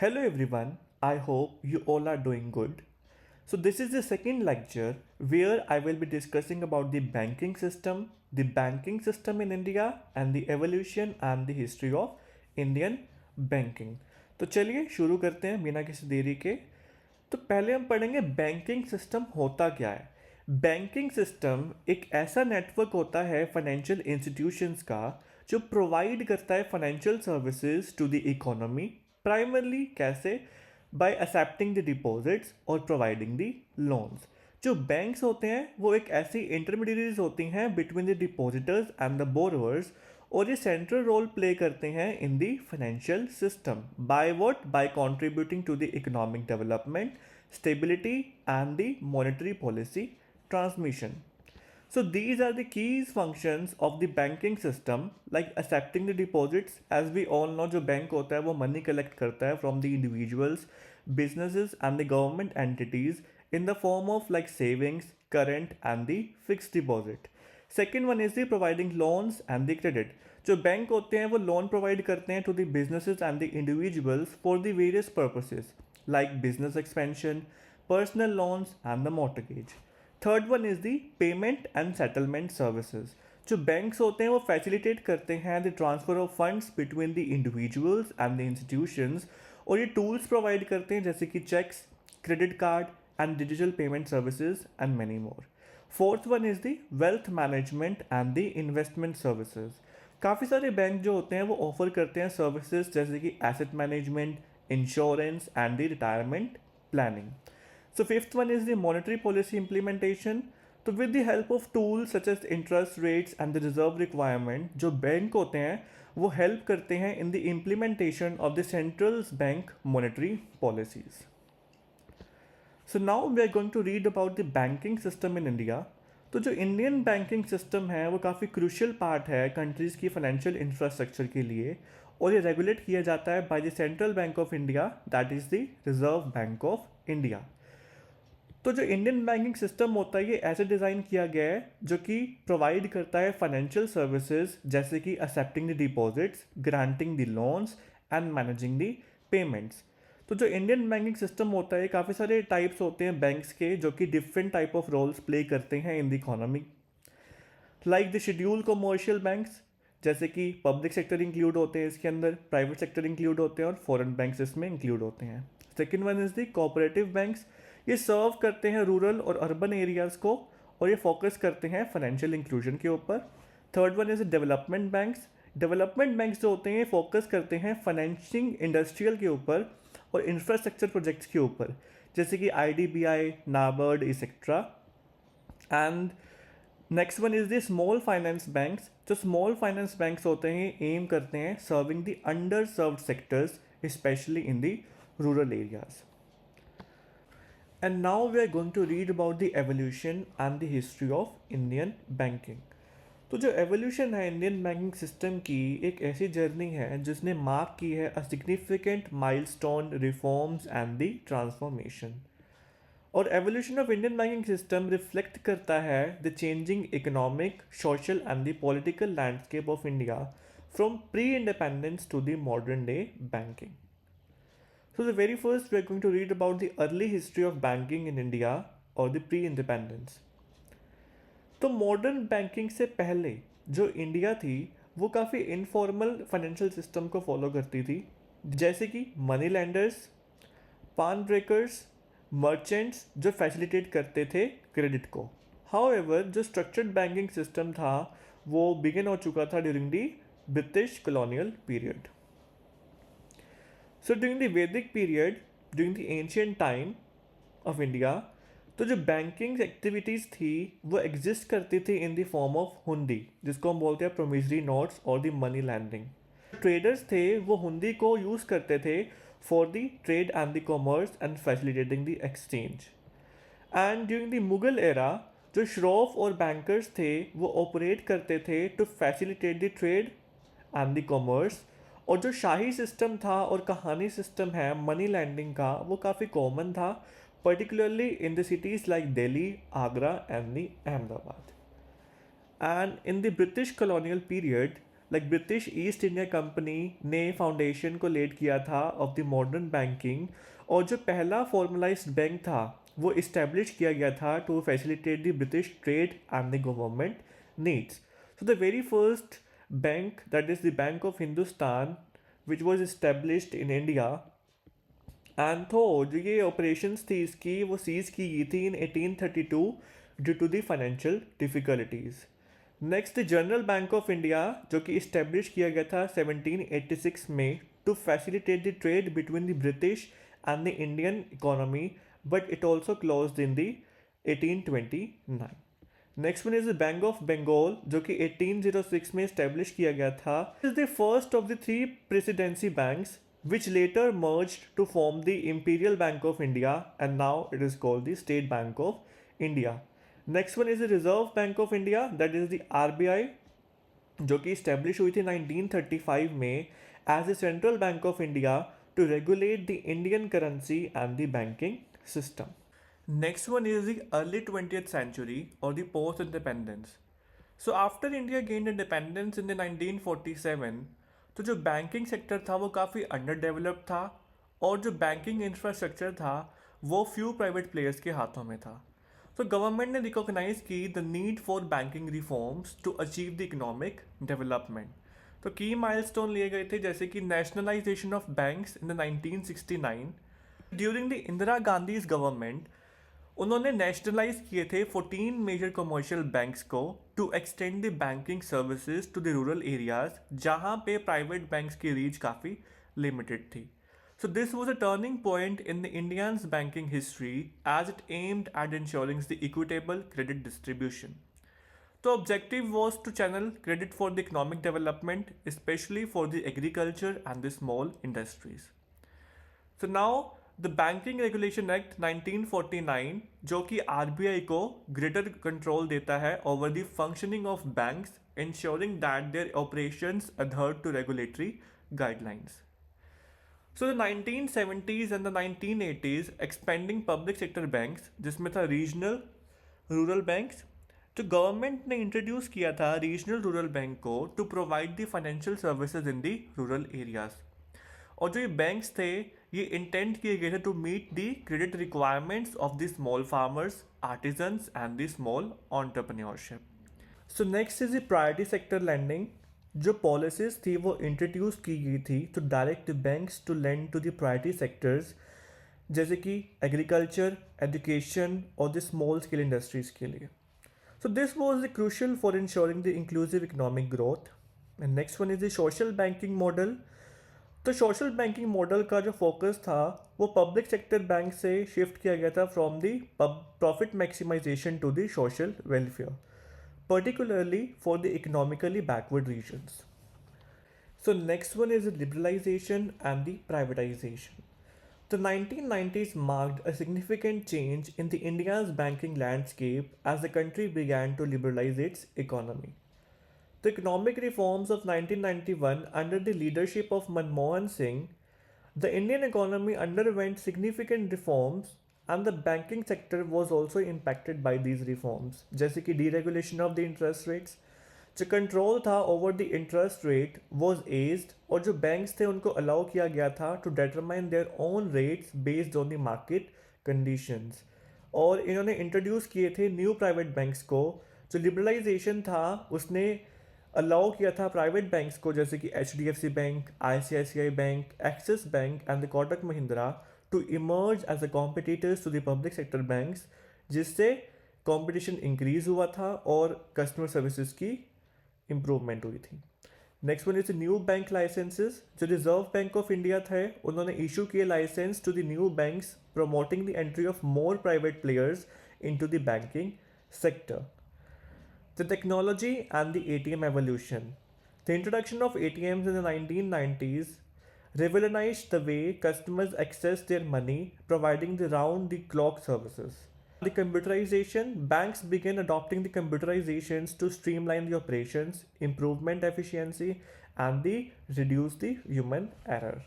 Hello everyone, I hope you all are doing good. So, this is the second lecture where I will be discussing about the banking system in India, and the evolution and the history of Indian banking. तो चलिए शुरू करते हैं बिना किसी देरी के। तो पहले हम पढ़ेंगे बैंकिंग सिस्टम होता क्या है। बैंकिंग सिस्टम एक ऐसा नेटवर्क होता है फाइनेंशियल इंस्टीट्यूशंस का जो प्रोवाइड करता है financial services to the economy. Primarily कैसे? बाय एक्सेप्टिंग द डिपॉजिट्स और प्रोवाइडिंग द लोन्स। जो बैंक्स होते हैं वो एक ऐसी इंटरमीडियरीज होती हैं between the depositors and the borrowers, और ये सेंट्रल रोल प्ले करते हैं in the financial system by what? By contributing to the economic development, stability and the monetary policy transmission. So these are the keys functions of the banking system, like accepting the deposits. As we all know, जो bank होता है वो money collect करता है from the individuals, businesses and the government entities in the form of like savings, current and the fixed deposit. Second one is the providing loans and the credit. जो bank होते हैं वो loan provide करते हैं to the businesses and the individuals for the various purposes like business expansion, personal loans and the mortgage. Third one is the payment and settlement services. जो banks होते हैं वो फैसिलिटेट करते हैं the transfer of funds between the individuals and the institutions, और ये tools provide करते हैं जैसे कि cheques, credit card and digital payment services and many more. Fourth one is the wealth management and the investment services. काफ़ी सारे bank जो होते हैं वो ऑफर करते हैं सर्विसेज जैसे कि asset management, insurance and the retirement planning. So fifth one is the monetary policy implementation. तो with the help of tools such as interest rates and the reserve requirement, जो बैंक होते हैं वो help करते हैं in the implementation of the central bank monetary policies. So now we are going to read about the banking system in India. तो जो Indian banking system है वो काफ़ी क्रूशियल पार्ट है कंट्रीज़ की फाइनेंशियल इंफ्रास्ट्रक्चर के लिए, और ये रेगुलेट किया जाता है by the central bank of India, that is the reserve Bank of India. तो जो इंडियन बैंकिंग सिस्टम होता है ये ऐसे डिज़ाइन किया गया है जो कि प्रोवाइड करता है फाइनेंशियल सर्विसेज जैसे कि accepting the deposits, granting the loans and managing the payments. तो जो इंडियन बैंकिंग सिस्टम होता है काफ़ी सारे टाइप्स होते हैं बैंक्स के जो कि different type of roles play करते हैं in the economy, like the schedule commercial banks, जैसे कि पब्लिक सेक्टर इंक्लूड होते हैं इसके अंदर, प्राइवेट सेक्टर इंक्लूड होते हैं और फॉरेन बैंक्स इसमें इंक्लूड होते हैं। Second one is the cooperative banks. ये सर्व करते हैं रूरल और अर्बन एरियाज़ को, और ये फोकस करते हैं फाइनेंशियल इंक्लूजन के ऊपर। Third one is development banks. Development banks जो होते हैं फोकस करते हैं फाइनेंशिंग इंडस्ट्रियल के ऊपर और इंफ्रास्ट्रक्चर प्रोजेक्ट्स के ऊपर, जैसे कि IDBI, NABARD etcetera. And next one is the small finance banks. जो स्मॉल फाइनेंस बैंक्स होते हैं एम करते हैं serving the under served sectors specially in the rural areas. And now we are going to read about the evolution and the history of Indian banking. तो जो evolution है Indian banking system की एक ऐसी journey है जिसने mark की है a significant milestone reforms and the transformation. और evolution of Indian banking system reflect करता है the changing economic, social and the political landscape of India from pre independence to the modern day banking. So the very first we are going to read about the early history of banking in India or the pre-independence. तो modern banking से पहले जो India थी वो काफ़ी informal financial system को follow करती थी, जैसे कि मनी लैंडर्स, पान ब्रेकर्स, मर्चेंट्स जो फैसिलिटेट करते थे क्रेडिट को। हाउएवर जो स्ट्रक्चर्ड बैंकिंग सिस्टम था वो बिगिन हो चुका था during the British colonial period. So during the Vedic period, during the ancient time of India, तो जो बैंकिंग एक्टिविटीज़ थी वो एग्जिस्ट करती थी इन द फॉर्म ऑफ हुंडी, जिसको हम बोलते हैं प्रोमिसरी नोट्स और द मनी लैंडिंग। ट्रेडर्स थे वो हुंडी को यूज़ करते थे for the trade and the commerce and facilitating the exchange. And during the Mughal era जो श्रॉफ और बैंकर्स थे वो ऑपरेट करते थे to facilitate the trade and the commerce, और जो शाही सिस्टम था और कहानी सिस्टम है मनी लैंडिंग का वो काफ़ी कॉमन था, particularly in the cities like Delhi, Agra and the Ahmedabad. And in the British colonial period like British east India company ने फाउंडेशन को लेड किया था ऑफ द मॉडर्न बैंकिंग, और जो पहला फॉर्मलाइज्ड बैंक था वो इस्टेब्लिश किया गया था to facilitate the British trade and the government needs. So the very first bank, that is the Bank of Hindustan, which was established in India, and तो जो ये ऑपरेशंस थी इसकी वो सीज की गई थी in 1832 due to the financial difficulties. Next General Bank of India, जो कि इस्टेब्लिश किया गया था 1786 में to facilitate the trade between the British and the Indian economy, but it also closed in the 1829. Next one is the Bank of Bengal, जो कि 1806 में establish किया गया था. Is the first of the three presidency banks which later merged to form the Imperial Bank of India, and now it is called the State Bank of India. Next one is the Reserve Bank of India, that is the RBI, जो कि establish हुई थी 1935 में as the Central Bank of India to regulate the Indian currency and the banking system. Next one is the early 20th century or the post-independence. So after India gained independence in the 1947, तो जो banking sector था वो काफ़ी under developed था, और जो banking infrastructure था वो फ्यू प्राइवेट प्लेयर्स के हाथों में था. तो गवर्नमेंट ने रिकॉग्नाइज की the need for banking reforms to achieve the economic development. तो की माइलस्टोन लिए गए थे जैसे कि nationalisation of banks in the 1969. During the Indira Gandhi's government उन्होंने नेशनलाइज किए थे 14 मेजर कमर्शियल बैंक्स को to extend the banking services to the rural areas, जहां पे प्राइवेट बैंक्स की रीच काफ़ी लिमिटेड थी. So this was a turning point in the Indians banking history as it aimed at ensuring the equitable credit distribution. तो objective was to channel credit for the economic development, specially for the agriculture and the small industries. So now the banking regulation act 1949, जो कि RBI को greater control देता है over the functioning of banks, ensuring that their operations adhere to regulatory guidelines. So the 1970s and the 1980s expanding public sector banks, जिसमें था regional rural banks. तो government ने introduce किया था regional rural bank को to provide the financial services in the rural areas. और जो ये बैंक्स थे ये इंटेंट किए गए थे to meet the credit requirements of the small farmers, artisans and the small entrepreneurship. So next is the priority sector lending. जो policies थी वो इंट्रोड्यूस की गई थी to direct banks to lend to the priority sectors, जैसे कि agriculture, education और the small scale industries के लिए. So this was the crucial for ensuring the inclusive economic growth. And next one is the social banking model. तो social banking model का जो focus था वो पब्लिक सेक्टर बैंक से shift किया गया था from the profit maximisation to the social welfare, particularly for the economically backward regions. So next one is liberalisation and the privatisation. The 1990s marked a significant change in the India's banking landscape as the country began to liberalize its economy. The economic reforms of 1991 under the leadership of Manmohan Singh, the Indian economy underwent significant reforms and the banking sector was also impacted by these reforms, जैसे कि deregulation of the interest rates. जो control था over the interest rate was eased, और जो banks थे उनको allow किया गया था to determine their own rates based on the market conditions. और इन्होंने इंट्रोड्यूस किए थे न्यू प्राइवेट बैंक्स को. जो लिबरलाइजेशन था उसने अलाउ किया था प्राइवेट बैंक्स को, जैसे कि HDFC bank, ICICI bank, Axis bank and the Kotak Mahindra, to emerge as a competitors to the public sector banks, जिससे कॉम्पिटिशन इंक्रीज हुआ था और कस्टमर सर्विसेज की इम्प्रूवमेंट हुई थी. Next one is new bank licences. जो रिजर्व बैंक ऑफ इंडिया थे उन्होंने इशू किए licence to the new banks, promoting the entry of more private players into the banking sector. The technology and the ATM evolution. The introduction of ATMs in the 1990s revolutionized the way customers access their money, providing the round-the-clock services. The computerization, banks began adopting the computerizations to streamline the operations, improvement efficiency, and reduce the human error.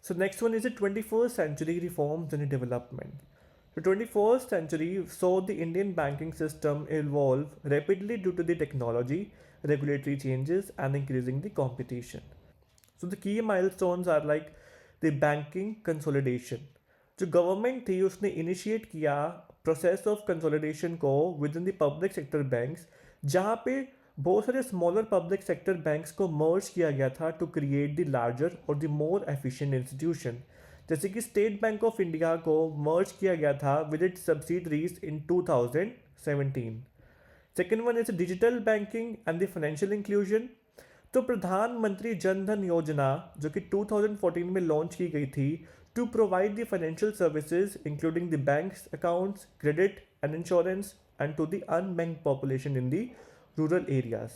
So next one is the 21st century reforms and development. The 21st century saw the Indian banking system evolve rapidly due to the technology, regulatory changes, and increasing the competition. So the key milestones are like the banking consolidation. जो government थी उसने initiate किया process of consolidation को with in the public sector banks, जहाँ पे बहुत सारे smaller public sector banks को मर्ज किया गया था टू क्रिएट द लार्जर और द मोर एफिशिएंट इंस्टीट्यूशन। जैसे कि स्टेट बैंक ऑफ इंडिया को मर्ज किया गया था with its subsidiaries in 2017। Second one is digital banking and the financial inclusion. तो प्रधानमंत्री जन धन योजना जो कि 2014 में लॉन्च की गई थी to provide the financial services including the banks accounts, credit and insurance and to the unbanked population in the rural areas.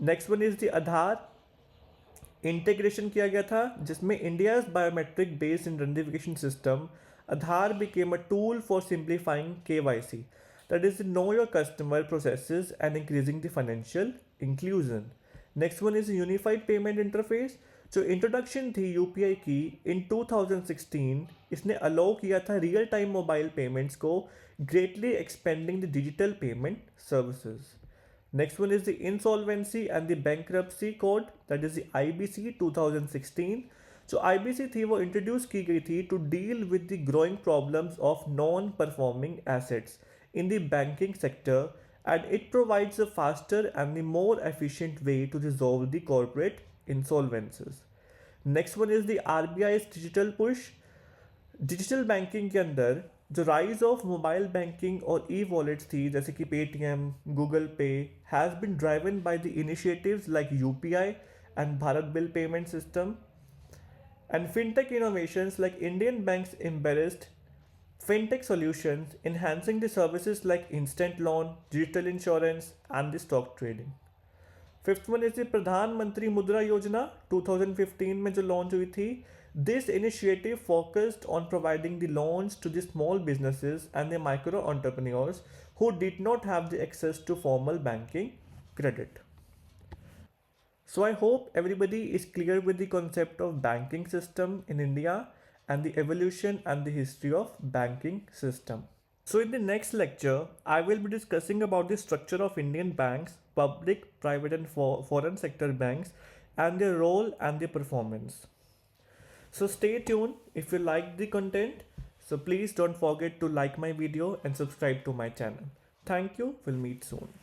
Next one is the Aadhaar integration किया गया था, जिसमें India's biometric based identification system Aadhaar became a tool for simplifying KYC, that is know your customer processes and increasing the financial inclusion. Next one is unified payment interface. जो introduction थी UPI की इन 2016, इसने allow किया था real time mobile payments को, greatly expanding the digital payment services. Next one is the insolvency and the bankruptcy code, that is the IBC 2016. जो IBC थी वो इंट्रोड्यूस की गई थी to deal with the growing problems of non performing assets in the banking sector, and it provides a faster and the more efficient way to resolve the corporate insolvencies. Next one is the RBI's digital push. Digital banking के अंदर जो rise of mobile banking और e wallets थी जैसे कि Paytm, Google पे, has been driven by the initiatives like UPI and Bharat bill payment system and fintech innovations like Indian banks embraced fintech solutions, enhancing the services like instant loan, digital insurance, and the stock trading. Fifth one is Pradhan Mantri Mudra Yojana 2015 में जो launch हुई थी। This initiative focused on providing the loans to the small businesses and the micro entrepreneurs who did not have the access to formal banking credit. So I hope everybody is clear with the concept of banking system in India and the evolution and the history of banking system. So in the next lecture, I will be discussing about the structure of Indian banks, public, private and foreign sector banks, and their role and their performance. So stay tuned if you like the content. So please don't forget to like my video and subscribe to my channel. Thank you. We'll meet soon.